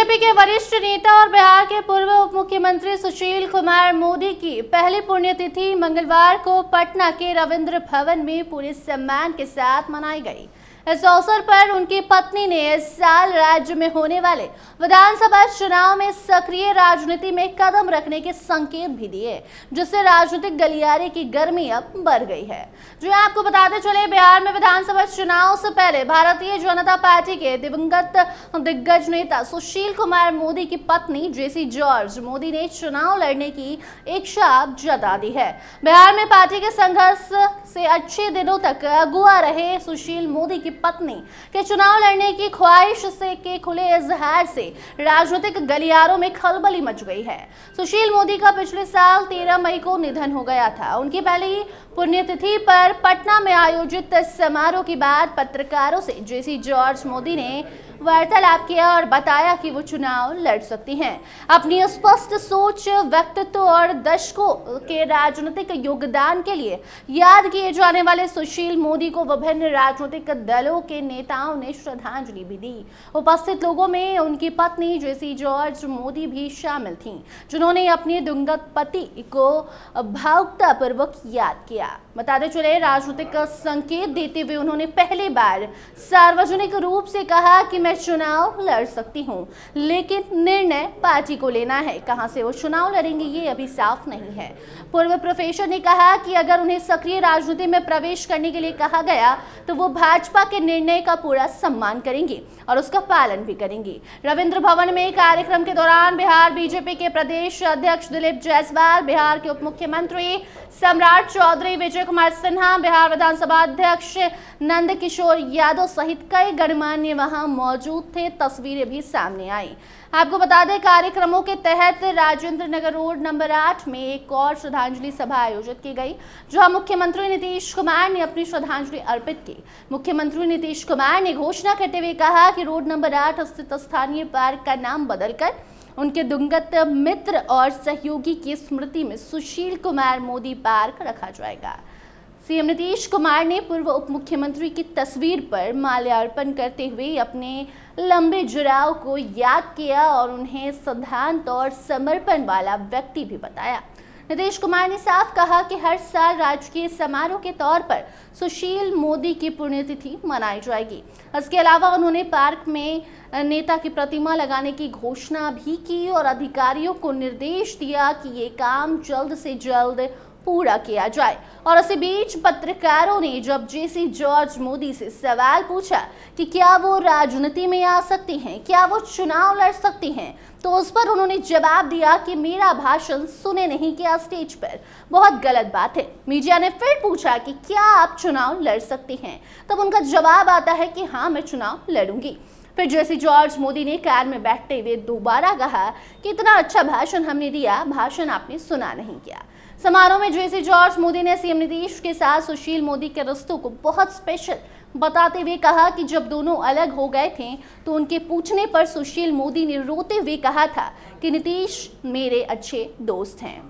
BJP के वरिष्ठ नेता और बिहार के पूर्व उप मुख्यमंत्री सुशील कुमार मोदी की पहली पुण्यतिथि मंगलवार को पटना के रविंद्र भवन में पूरे सम्मान के साथ मनाई गई। इस अवसर पर उनकी पत्नी ने इस साल राज्य में होने वाले विधानसभा चुनाव में सक्रिय राजनीति में कदम रखने के संकेत भी दिए, जिससे राजनीतिक गलियारे की गर्मी अब बढ़ गई है। जो आपको बताते चले, बिहार में विधानसभा चुनाव से पहले भारतीय जनता पार्टी के दिवंगत दिग्गज नेता सुशील कुमार मोदी की पत्नी जेसी जॉर्ज मोदी ने चुनाव लड़ने की इच्छा जता दी है। बिहार में पार्टी के संघर्ष से अच्छे दिनों तक अगुआ रहे सुशील मोदी की पत्नी के चुनाव लड़ने की ख्वाहिश से के खुले इजहार से राजनीतिक गलियारों में खलबली मच गई है। सुशील मोदी का पिछले साल 13 मई को निधन हो गया था। उनकी पहली पुण्यतिथि पर पटना में आयोजित समारोह के बाद पत्रकारों से जेसी जॉर्ज मोदी ने वार्तालाप किया और बताया कि वो चुनाव लड़ सकती हैं। अपनी स्पष्ट सोच, व्यक्तित्व और दशकों के राजनीतिक योगदान के लिए याद किए जाने वाले सुशील मोदी को विभिन्न राजनीतिक दलों के नेताओं ने श्रद्धांजलि भी दी। उपस्थित लोगों में उनकी पत्नी जेसी जॉर्ज मोदी भी शामिल थीं, जिन्होंने अपने दिवंगत पति को भावुकतापूर्वक याद किया। बताते चले, राजनीतिक संकेत देते हुए उन्होंने पहली बार सार्वजनिक रूप से कहा कि मैं चुनाव लड़ सकती हूं, लेकिन निर्णय पार्टी को लेना है। कहां से वो चुनाव लड़ेंगे ये अभी साफ नहीं है। पूर्व प्रोफेसर ने कहा कि अगर उन्हें सक्रिय राजनीति में प्रवेश करने के लिए कहा गया तो वो भाजपा के निर्णय का पूरा सम्मान करेंगे और उसका पालन भी करेंगे। रविंद्र भवन में कार्यक्रम के दौरान बिहार बीजेपी के प्रदेश अध्यक्ष दिलीप जायसवाल, बिहार के उप मुख्यमंत्री सम्राट चौधरी, विजय कुमार सिन्हा, बिहार विधानसभा अध्यक्ष नंद किशोर यादव सहित कई गणमान्य वहां मौजूद थे। तस्वीरें भी सामने आई। आपको बता दें, कार्यक्रमों के तहत राजेंद्र नगर रोड नंबर 8 में एक और श्रद्धांजलि सभा आयोजित की गई, जहां मुख्यमंत्री नीतीश कुमार ने अपनी श्रद्धांजलि अर्पित की। मुख्यमंत्री नीतीश कुमार ने घोषणा करते हुए कहा कि रोड नंबर 8 स्थित स्थानीय पार्क का नाम बदलकर उनके दिवंगत मित्र और सहयोगी की स्मृति में सुशील कुमार मोदी पार्क रखा जाएगा। सीएम नीतीश कुमार ने पूर्व उप मुख्यमंत्री की तस्वीर पर माल्यार्पण करते हुए अपने लंबे जुड़ाव को याद किया और उन्हें सिद्धांत और समर्पण वाला व्यक्ति भी बताया। नीतीश कुमार ने साफ कहा कि हर साल राजकीय समारोह के तौर पर सुशील मोदी की पुण्यतिथि मनाई जाएगी। इसके अलावा उन्होंने पार्क में नेता की प्रतिमा लगाने की घोषणा भी की और अधिकारियों को निर्देश दिया कि ये काम जल्द से जल्द पूरा किया जाए। और इसी बीच पत्रकारों ने जब जेसी जॉर्ज मोदी से सवाल पूछा कि क्या वो राजनीति में आ सकती हैं, क्या वो चुनाव लड़ सकती हैं, तो उस पर उन्होंने जवाब दिया कि मेरा भाषण सुने नहीं क्या स्टेज पर, बहुत गलत बात है। मीडिया ने फिर पूछा कि क्या आप चुनाव लड़ सकती हैं, तब उनका जवाब आता है कि हाँ, मैं चुनाव लड़ूंगी। फिर जेसी जॉर्ज मोदी ने कार में बैठते हुए दोबारा कहा कि इतना अच्छा भाषण हमने दिया, भाषण आपने सुना नहीं किया। समारोह में जेसी जॉर्ज मोदी ने सीएम नीतीश के साथ सुशील मोदी के रिश्तों को बहुत स्पेशल बताते हुए कहा कि जब दोनों अलग हो गए थे तो उनके पूछने पर सुशील मोदी ने रोते हुए कहा था कि नीतीश मेरे अच्छे दोस्त हैं।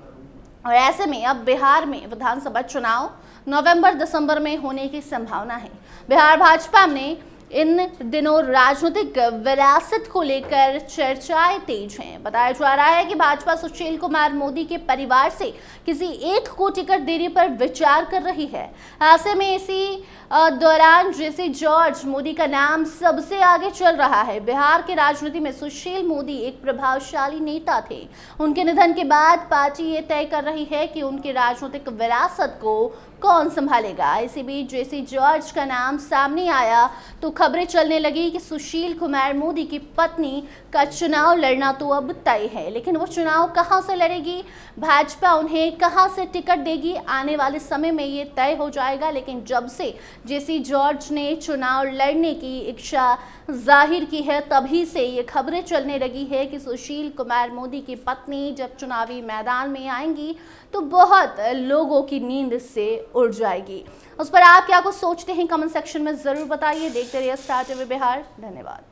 और ऐसे में अब बिहार में विधानसभा चुनाव नवंबर-दिसंबर में होने की संभावना है। बिहार भाजपा में इन दिनों राजनीतिक विरासत को लेकर चर्चाएं तेज हैं। बताया जा रहा है कि भाजपा सुशील कुमार मोदी के परिवार से किसी एक को टिकट देने पर विचार कर रही है। ऐसे में इसी दौरान जेसी जॉर्ज मोदी का नाम सबसे आगे चल रहा है। बिहार की राजनीति में सुशील मोदी एक प्रभावशाली नेता थे। उनके निधन के बाद पार्टी ये तय कर रही है कि उनकी राजनीतिक विरासत को कौन संभालेगा। इसी बीच जेसी जॉर्ज का नाम सामने आया तो खबरें चलने लगी कि सुशील कुमार मोदी की पत्नी का चुनाव लड़ना तो अब तय है, लेकिन वो चुनाव कहां से लड़ेगी, भाजपा उन्हें कहां से टिकट देगी, आने वाले समय में ये तय हो जाएगा। लेकिन जब से जेसी जॉर्ज ने चुनाव लड़ने की इच्छा जाहिर की है, तभी से ये खबरें चलने लगी है कि सुशील कुमार मोदी की पत्नी जब चुनावी मैदान में आएंगी तो बहुत लोगों की नींद से उड़ जाएगी। उस पर आप क्या कुछ सोचते हैं, कमेंट सेक्शन में जरूर बताइए। देखते रहिए स्टार टीवी बिहार। धन्यवाद।